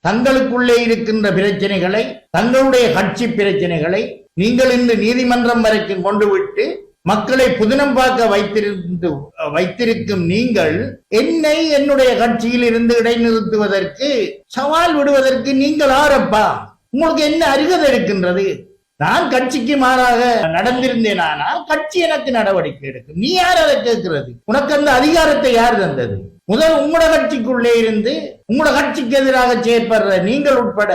தங்களுக்குள்ளே இருக்கின்ற பிரச்சனைகளை, தங்களுடைய கட்சி பிரச்சனைகளை நீங்கள் இன்று நீதிமன்றம் வரைக்கும் கொண்டு விட்டு மக்களை புதினம் பார்க்க வைத்திருக்கும் நீங்கள் என்னை என்னுடைய கட்சியில் இருந்து இடைநிறுத்துவதற்கு, சவால் விடுவதற்கு நீங்கள் ஆரப்பா? உங்களுக்கு என்ன அருகதை இருக்கின்றது? நான் கட்சிக்கு மாறாக நடந்திருந்தேனானால் கட்சி எனக்கு நடவடிக்கை எடுக்கும். நீ யார் அதை கேட்கிறது? உனக்கு அந்த அதிகாரத்தை யார் தந்தது? முதல் உங்களோட கட்சிக்குள்ளே இருந்து உங்களோட கட்சிக்கு எதிராக செயற்படுற நீங்கள் உட்பட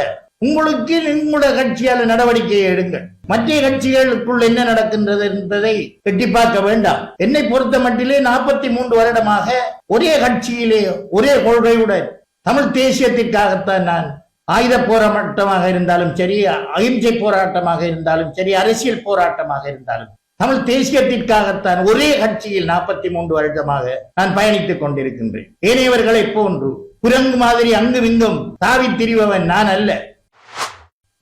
உங்களுக்கு உங்களோட கட்சியால் நடவடிக்கையை எடுங்கள். மற்ற கட்சிகளுக்குள் என்ன நடக்கின்றது என்பதை எட்டி பார்க்க வேண்டாம். என்னை பொறுத்த மட்டிலே 43 வருடமாக ஒரே கட்சியிலே ஒரே கொள்கையுடன் தமிழ் தேசியத்திற்காகத்தான் நான் ஆயுத போராட்டமாக இருந்தாலும் சரி, அகிம்சை போராட்டமாக இருந்தாலும் சரி, அரசியல் போராட்டமாக இருந்தாலும் தமிழ் தேசியத்திற்காகத்தான் ஒரே கட்சியில் 43 வருடமாக நான் பயணித்துக் கொண்டிருக்கின்றேன். ஏனையவர்களை போன்று குரங்கு மாதிரி அங்கும் இங்கும் தாவி திரிபவன் நான் அல்ல.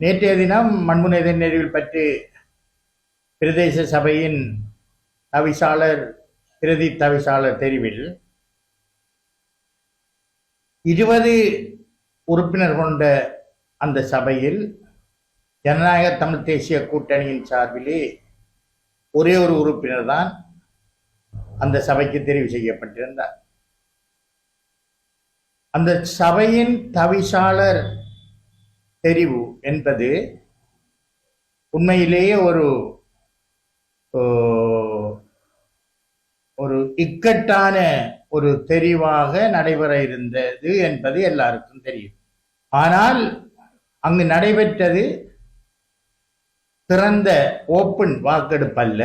நேற்றைய தினம் மண்முனை நெறிவில் பற்றி பிரதேச சபையின் தவிசாளர், பிரதி தவிசாளர் தெரிவில் 20 உறுப்பினர் கொண்ட அந்த சபையில் ஜனநாயக தமிழ் தேசிய கூட்டணியின் சார்பிலே ஒரே ஒரு உறுப்பினர் தான் அந்த சபைக்கு தெரிவு செய்யப்பட்டிருந்தார். அந்த சபையின் தவிசாளர் தெரிவு என்பது உண்மையிலேயே ஒரு இக்கட்டான ஒரு தெரிவாக நடைபெற இருந்தது என்பது எல்லாருக்கும் தெரியும். ஆனால் அங்கு நடைபெற்றது திறந்த ஓப்பன் வாக்கெடுப்பு அல்ல,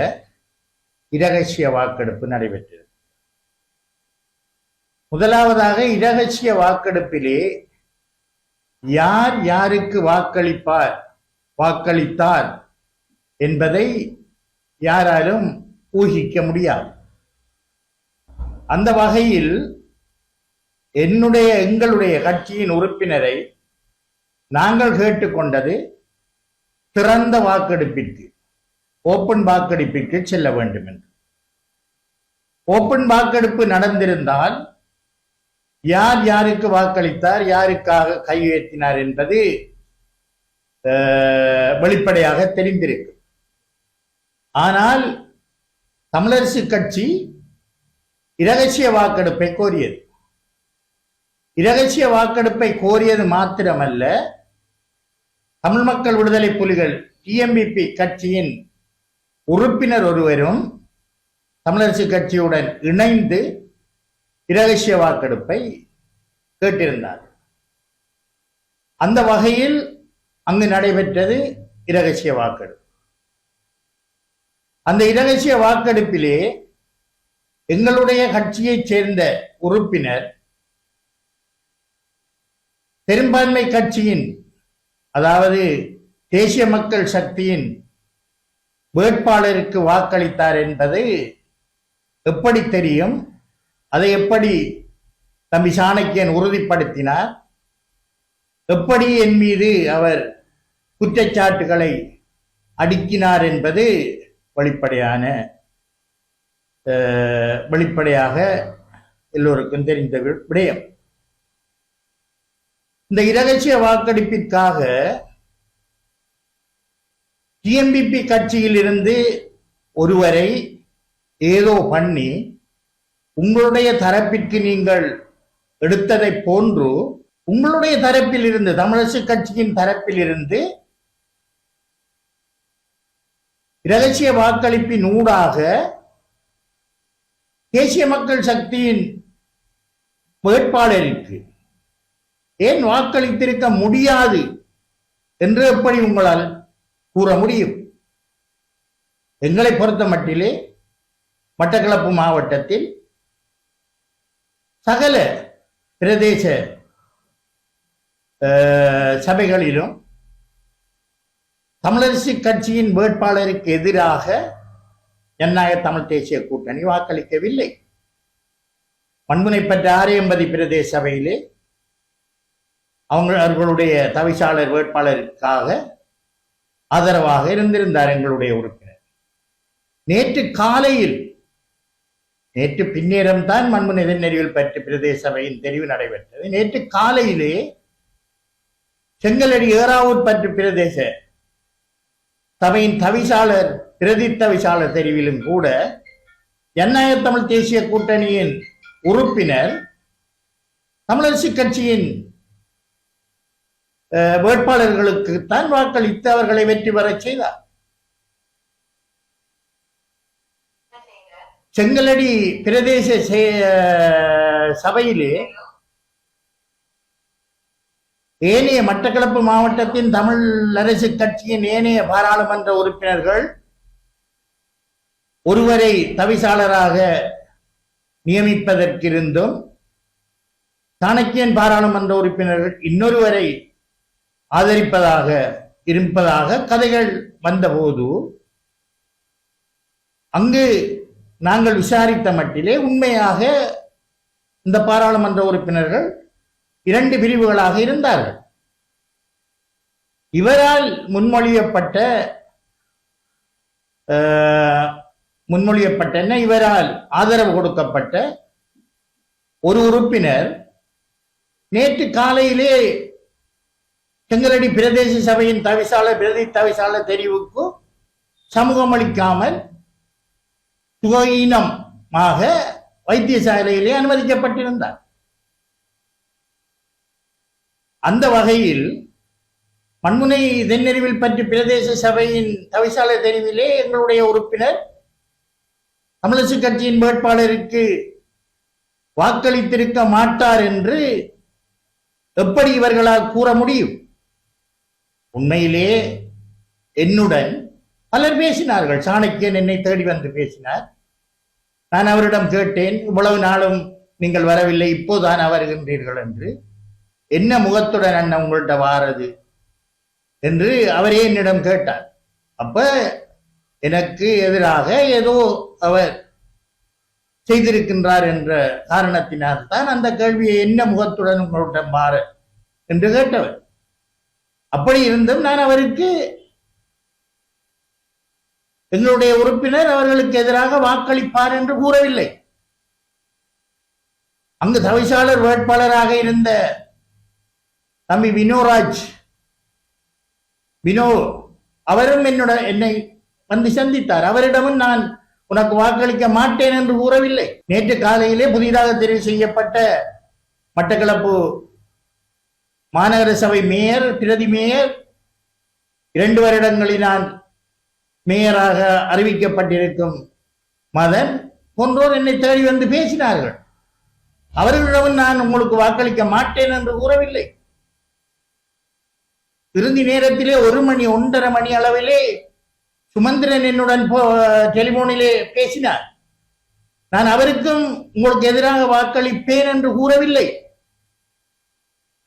இரகசிய வாக்கெடுப்பு நடைபெற்றது. முதலாவதாக இரகசிய வாக்கெடுப்பிலே யார் யாருக்கு வாக்களித்தார் என்பதை யாராலும் ஊகிக்க முடியாது. அந்த வகையில் எங்களுடைய கட்சியின் உறுப்பினரை நாங்கள் கேட்டுக்கொண்டது திறந்த வாக்கெடுப்பிற்கு, ஓப்பன் வாக்கெடுப்பிற்கு செல்ல வேண்டும் என்று. ஓப்பன் வாக்கெடுப்பு நடந்திருந்தால் யார் யாருக்கு வாக்களித்தார், யாருக்காக கை உயர்த்தினார் என்பது வெளிப்படையாக தெரிந்திருக்கும். ஆனால் தமிழரசு கட்சி இரகசிய வாக்கெடுப்பை கோரியது. இரகசிய வாக்கெடுப்பை கோரியது மாத்திரமல்ல, தமிழ் மக்கள் விடுதலை புலிகள் டிஎம்பிபி கட்சியின் உறுப்பினர் ஒருவரும் தமிழரசு கட்சியுடன் இணைந்து இரகசிய வாக்கெடுப்பை கேட்டிருந்தார். அந்த வகையில் அங்கு நடைபெற்றது இரகசிய வாக்கெடுப்பு. அந்த இரகசிய வாக்கெடுப்பிலே எங்களுடைய கட்சியைச் சேர்ந்த உறுப்பினர் பெரும்பான்மை கட்சியின், அதாவது தேசிய மக்கள் சக்தியின் வேட்பாளருக்கு வாக்களித்தார் என்பது எப்படி தெரியும்? அதை எப்படி தம்பி சாணக்கியன் உறுதிப்படுத்தினார்? எப்படி என் மீது அவர் குற்றச்சாட்டுகளை அடுக்கினார் என்பது வெளிப்படையாக எல்லோருக்கும் தெரிந்த விடயம். இந்த இரகசிய வாக்கெடுப்பிற்காக டிஎம்பிபி கட்சியில் இருந்து ஒருவரை ஏதோ பண்ணி உங்களுடைய தரப்பிற்கு நீங்கள் எடுத்ததை போன்று உங்களுடைய தரப்பில் இருந்து, தமிழரசு கட்சியின் தரப்பில் இருந்து இரகசிய வாக்களிப்பின் ஊடாக தேசிய மக்கள் சக்தியின் வேட்பாளருக்கு ஏன் வாக்களித்திருக்க முடியாது என்று எப்படி உங்களால் கூற முடியும்? எங்களை பொறுத்த மட்டிலே மட்டக்களப்பு மாவட்டத்தில் சகல பிரதேச சபைகளிலும் தமிழரசு கட்சியின் வேட்பாளருக்கு எதிராக ஜனநாயக தமிழ் தேசிய கூட்டணி வாக்களிக்கவில்லை. மண்முனைப்பற்ற ஆரியம்பதி பிரதேச சபையிலே அவர்களுடைய தவிசாளர் வேட்பாளருக்காக ஆதரவாக இருந்திருந்தார் எங்களுடைய உறுப்பினர். நேற்று பின்னேரம் தான் மண்முனை நெறிவில் பற்றி பிரதேச சபையின் தெரிவு நடைபெற்றது. நேற்று காலையிலே செங்கலடி ஏறாவூர் பற்று பிரதேச சபையின் தவிசாளர் பிரதி தவிசாளர் தெரிவிலும் கூட ஜனநாயக தமிழ் தேசிய கூட்டணியின் உறுப்பினர் தமிழரசு கட்சியின் வேட்பாளர்களுக்கு தான் வாக்களித்து அவர்களை வெற்றி பெறச் செய்தார். செங்கலடி பிரதேச சபையிலே ஏனைய மட்டக்களப்பு மாவட்டத்தின் தமிழ் அரசு கட்சியின் ஏனைய பாராளுமன்ற உறுப்பினர்கள் ஒருவரை தவிசாளராக நியமிப்பதற்கிருந்தும் சாணக்கியன் பாராளுமன்ற உறுப்பினர்கள் இன்னொருவரை ஆதரிப்பதாக இருப்பதாக கதைகள் வந்தபோது அங்கு நாங்கள் விசாரித்த மட்டிலே உண்மையாக இந்த பாராளுமன்ற உறுப்பினர்கள் 2 பிரிவுகளாக இருந்தார்கள். இவரால் முன்மொழியப்பட்ட இவரால் ஆதரவு கொடுக்கப்பட்ட ஒரு உறுப்பினர் நேற்று காலையிலே செங்கலடி பிரதேச சபையின் தவிசாளர் பிரதி தவிசாளர் தெரிவுக்கு சமூகம் அளிக்காமல் சுகஈனமாக வைத்தியசாலையிலே அனுமதிக்கப்பட்டிருந்தார். அந்த வகையில் மண்முனை தென்னறிவில் பற்றி பிரதேச சபையின் தவிசாளர் தெரிவிலே எங்களுடைய உறுப்பினர் தமிழரசு கட்சியின் வேட்பாளருக்கு வாக்களித்திருக்க மாட்டார் என்று எப்படி இவர்களால் கூற முடியும்? உண்மையிலே என்னுடன் பலர் பேசினார்கள். சாணக்கியன் என்னை தேடி வந்து பேசினார். நான் அவரிடம் கேட்டேன், இவ்வளவு நாளும் நீங்கள் வரவில்லை, இப்போதான் வருகின்றீர்கள் என்று. என்ன முகத்துடன் அண்ணன் உங்கள்கிட்ட வாரது என்று அவரே என்னிடம் கேட்டார். அப்ப எனக்கு எதிராக ஏதோ அவர் செய்திருக்கின்றார் என்ற காரணத்தினால் தான் அந்த கேள்வியை என்ன முகத்துடன் உங்களிடம் மாற என்று கேட்டவர். அப்படி இருந்தும் நான் அவருக்கு எங்களுடைய உறுப்பினர் அவர்களுக்கு எதிராக வாக்களிப்பார் என்று கூறவில்லை. அங்கு தவிசாளர் வேட்பாளராக இருந்த தம்பி வினோ அவரும் என்னை வந்து சந்தித்தார். அவரிடமும் நான் உனக்கு வாக்களிக்க மாட்டேன் என்று கூறவில்லை. நேற்று காலையிலே புதிதாக தெரிவு செய்யப்பட்ட மட்டக்களப்பு மாநகர சபை மேயர் பிரதி மேயர் 2 வருடங்களினால் மேயராக அறிவிக்கப்பட்டிருக்கும் மதன் போன்றோர் என்னை தேடி வந்து பேசினார்கள். அவர்களிடமும் நான் உங்களுக்கு வாக்களிக்க மாட்டேன் என்று கூறவில்லை. இறுதி நேரத்திலே 1 மணி 1:30 மணி அளவிலே சுமந்திரன் என்னுடன் டெலிபோனிலே பேசினார். நான் அவருக்கும் உங்களுக்கு எதிராக வாக்களிப்பேன் என்று கூறவில்லை.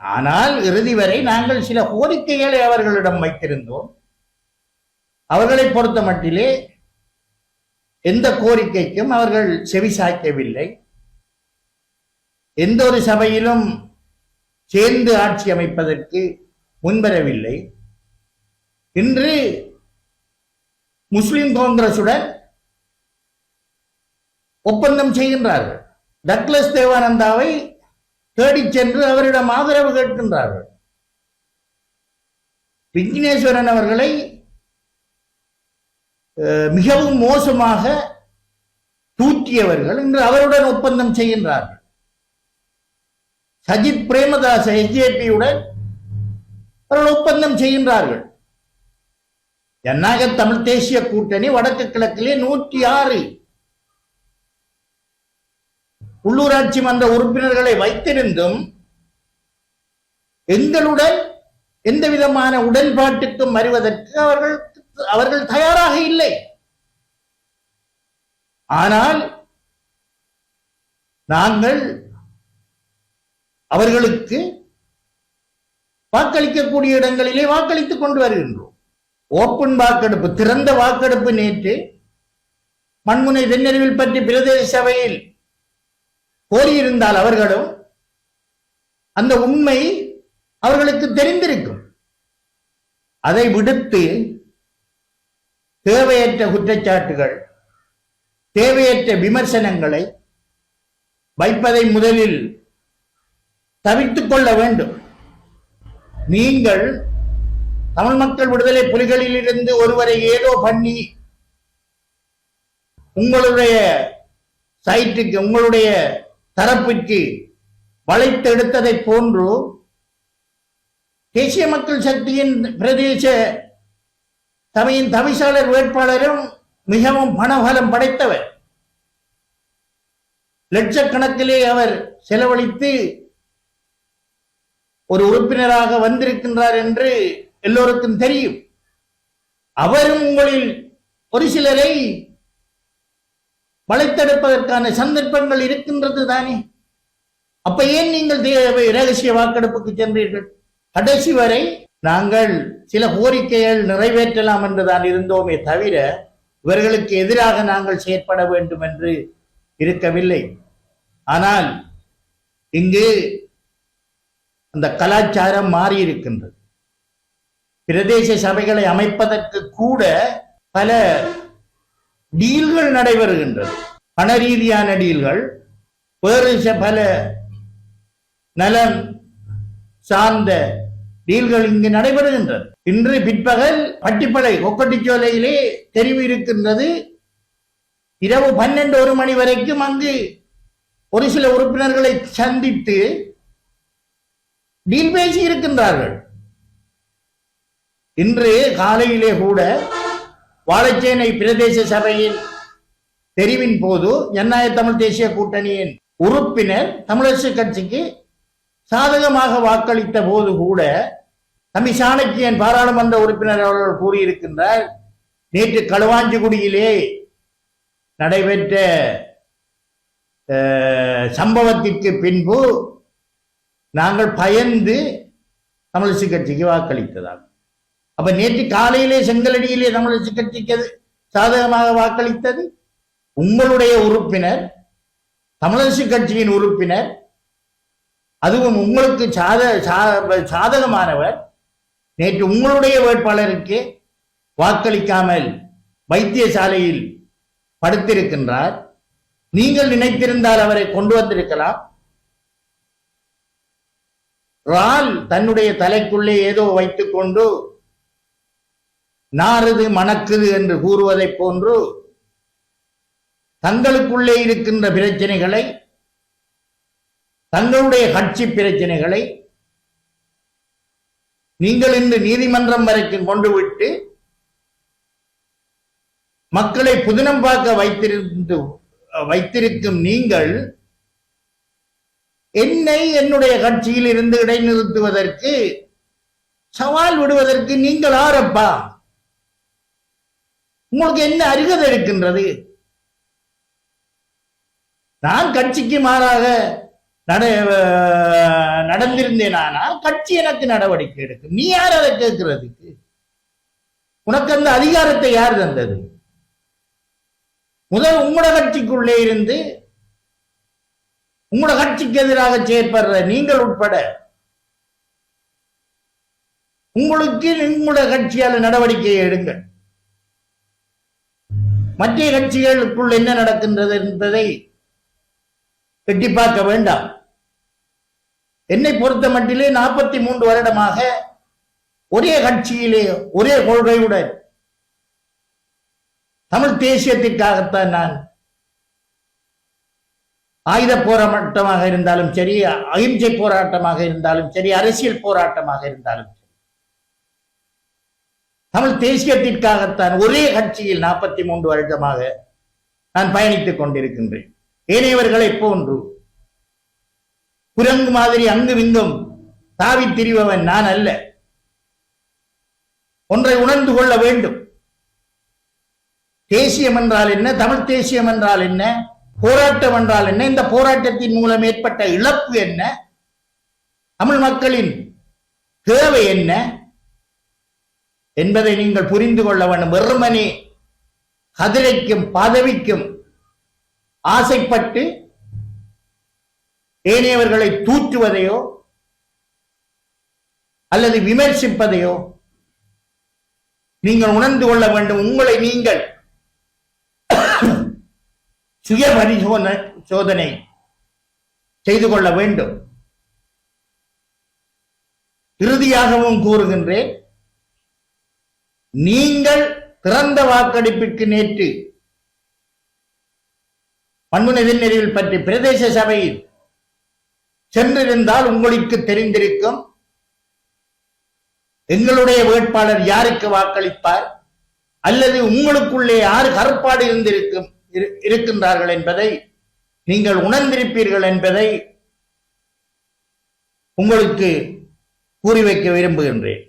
ஆனால் இறுதி வரை நாங்கள் சில கோரிக்கைகளை அவர்களிடம் வைத்திருந்தோம். அவர்களை பொறுத்த மட்டிலே எந்த கோரிக்கைக்கும் அவர்கள் செவி சாய்க்கவில்லை. எந்த ஒரு சபையிலும் சேர்ந்து ஆட்சி அமைப்பதற்கு முன்வரவில்லை. இன்று முஸ்லிம் காங்கிரசுடன் ஒப்பந்தம் செய்கின்றார்கள். டக்ளஸ் தேவானந்தாவை தேடிச் சென்று அவரிடம் ஆதரவு கேட்கின்றார்கள். விக்னேஸ்வரன் அவர்களை மிகவும் மோசமாக தூற்றியவர்கள் இன்று அவருடன் ஒப்பந்தம் செய்கின்றார்கள். சஜித் பிரேமதாச எஸ்ஜேபியுடன் அவர்கள் ஒப்பந்தம் செய்கின்றார்கள். ஜனநாயக தமிழ் தேசிய கூட்டணி வடக்கு கிழக்கிலே 106 உள்ளூராட்சி மன்ற உறுப்பினர்களை வைத்திருந்தும் எங்களுடன் எந்த விதமான உடன்பாட்டுக்கும் வருவதற்கு அவர்கள் தயாராக இல்லை. ஆனால் நாங்கள் அவர்களுக்கு வாக்களிக்கக்கூடிய இடங்களிலே வாக்களித்துக் கொண்டு வருகின்றோம். ஓப்பன் வாக்கெடுப்பு, திறந்த வாக்கெடுப்பு நேற்று மண்முனை தென்னறிவில் பற்றி பிரதேச சபையில் கோரியிருந்தால் அவர்களும் அந்த உண்மை அவர்களுக்கு தெரிந்திருக்கும். அதை விடுத்து தேவையற்ற குற்றச்சாட்டுகள், தேவையற்ற விமர்சனங்களை வைப்பதை முதலில் தவிர்த்துக் கொள்ள வேண்டும். நீங்கள் தமிழ் மக்கள் விடுதலை புலிகளில் இருந்து ஒருவரை ஏதோ பண்ணி உங்களுடைய சைட்டுக்கு உங்களுடைய தரப்பிற்கு வளைத்தெடுத்ததை போன்று தேசிய மக்கள் சக்தியின் பிரதேச சபையின் தவிசாளர் வேட்பாளரும் மிகவும் பணபலம் படைத்தவர். லட்சக்கணக்கிலே அவர் செலவழித்து ஒரு உறுப்பினராக வந்திருக்கின்றார் என்று எல்லோருக்கும் தெரியும். அவரும் உங்களில் ஒரு சிலரை வளைத்தெடுப்பதற்கான சந்தர்ப்பங்கள் இருக்கின்றது தானே. அப்ப ஏன் நீங்கள் ரகசிய வாக்கெடுப்புக்கு சென்றீர்கள்? கடைசி வரை நாங்கள் சில கோரிக்கைகள் நிறைவேற்றலாம் என்றுதான் இருந்தோமே தவிர இவர்களுக்கு எதிராக நாங்கள் செயற்பட வேண்டும் என்று இருக்கவில்லை. ஆனால் இங்கு அந்த கலாச்சாரம் மாறி இருக்கின்றது. பிரதேச சபைகளை அமைப்பதற்கு கூட பல டீல்கள் நடைபெறுகின்றது. பண ரீதியான டீல்கள், வேறு பல நலம் சார்ந்த டீல்கள் இங்கு நடைபெறுகின்றது. இன்று பிற்பகல் பட்டிப்பளை கொக்கட்டிச்சோலையிலே தெரிவு இருக்கின்றது. இரவு 12-1 மணி வரைக்கும் அங்கு ஒரு சில உறுப்பினர்களை சந்தித்து டீல் பேசி இருக்கின்றார்கள். இன்று காலையிலே கூட வாழைச்சேனை பிரதேச சபையின் தெரிவின் போது ஜனநாயக தமிழ் தேசிய கூட்டணியின் உறுப்பினர் தமிழரசு கட்சிக்கு சாதகமாக வாக்களித்த போது கூட தம்பி சாணக்கியன் பாராளுமன்ற உறுப்பினர் அவர்கள் கூறியிருக்கின்றார், நேற்று களுவாஞ்சிக்குடியிலே நடைபெற்ற சம்பவத்திற்கு பின்பு நாங்கள் பயந்து தமிழரசு கட்சிக்கு வாக்களித்ததாக. அப்ப நேற்று காலையிலே செங்கலடியிலே தமிழரசு கட்சிக்கு சாதகமாக வாக்களித்தது உங்களுடைய உறுப்பினர், தமிழரசு கட்சியின் உறுப்பினர், அதுவும் உங்களுக்கு சாதகமானவர் நேற்று உங்களுடைய வேட்பாளருக்கு வாக்களிக்காமல் வைத்தியசாலையில் படுத்திருக்கின்றார். நீங்கள் நினைத்திருந்தால் அவரை கொண்டு வந்திருக்கலாம். ரால் தன்னுடைய தலைக்குள்ளே ஏதோ வைத்துக் கொண்டு நாறுது மணக்குது என்று கூறுவதை போன்று தங்களுக்குள்ளே இருக்கின்ற பிரச்சனைகளை, தங்களுடைய கட்சி பிரச்சனைகளை நீங்கள் இன்று நீதிமன்றம் வரைக்கும் கொண்டு விட்டு மக்களை புதினம் பார்க்க வைத்திருக்கும் நீங்கள் என்னை என்னுடைய கட்சியில் இருந்து இடைநிறுத்துவதற்கு, சவால் விடுவதற்கு நீங்கள் ஆரப்பா? உங்களுக்கு என்ன அருகதை இருக்கின்றது? நான் கட்சிக்கு மாறாக நடந்திருந்தேனானா கட்சி எனக்கு நடவடிக்கை எடுக்கும். நீ யார் அதை கேட்கிறதுக்கு? உனக்கு அந்த அதிகாரத்தை யார் தந்தது? முதல் உங்களோட கட்சிக்குள்ளே இருந்து உங்களோட கட்சிக்கு எதிராக செயற்படுற நீங்கள் உட்பட உங்களுக்கு உங்களோட கட்சியால் நடவடிக்கையை எடுங்கள். மற்ற கட்சிகளுக்குள் என்ன நடக்கின்றது என்பதை எட்டி பார்க்க வேண்டாம். என்னை பொறுத்த மட்டிலே 43 வருடமாக ஒரே கட்சியிலே ஒரே கொள்கையுடன் தமிழ் தேசியத்திற்காகத்தான் நான் ஆயுத போராட்டமாக இருந்தாலும் சரி, அகிம்சை போராட்டமாக இருந்தாலும் சரி, அரசியல் போராட்டமாக இருந்தாலும் சரி, தமிழ் தேசியத்திற்காகத்தான் ஒரே கட்சியில் 43 வருடமாக நான் பயணித்துக் கொண்டிருக்கின்றேன். ஏனையவர்களை போன்று குரங்கு மாதிரி அங்கும் இங்கும் தாவி திரிபவன் நான் அல்ல. ஒன்றை உணர்ந்து கொள்ள வேண்டும். தேசியம் என்றால் என்ன, தமிழ் தேசியம் என்றால் என்ன, போராட்டம் என்றால் என்ன, இந்த போராட்டத்தின் மூலம் ஏற்பட்ட இழப்பு என்ன, தமிழ் மக்களின் தேவை என்ன என்பதை நீங்கள் புரிந்து கொள்ள வேண்டும். வெறுமனே கதிரைக்கும் பதவிக்கும் ஆசைப்பட்டு ஏனையவர்களை தூற்றுவதையோ அல்லது விமர்சிப்பதையோ நீங்கள் உணர்ந்து கொள்ள வேண்டும். உங்களை நீங்கள் சுய பரிசோதனை செய்து கொள்ள வேண்டும். இறுதியாகவும் கூறுகின்றேன், நீங்கள் திறந்த வாக்கெடுப்பிற்கு நேற்று பண்புநெறியில் பற்றி பிரதேச சபையில் சென்றிருந்தால் உங்களுக்கு தெரிந்திருக்கும் எங்களுடைய வேட்பாளர் யாருக்கு வாக்களிப்பார், அல்லது உங்களுக்குள்ளே யார் கருப்பாடு இருக்கின்றார்கள் என்பதை நீங்கள் உணர்ந்திருப்பீர்கள் என்பதை உங்களுக்கு கூறி வைக்க விரும்புகின்றேன்.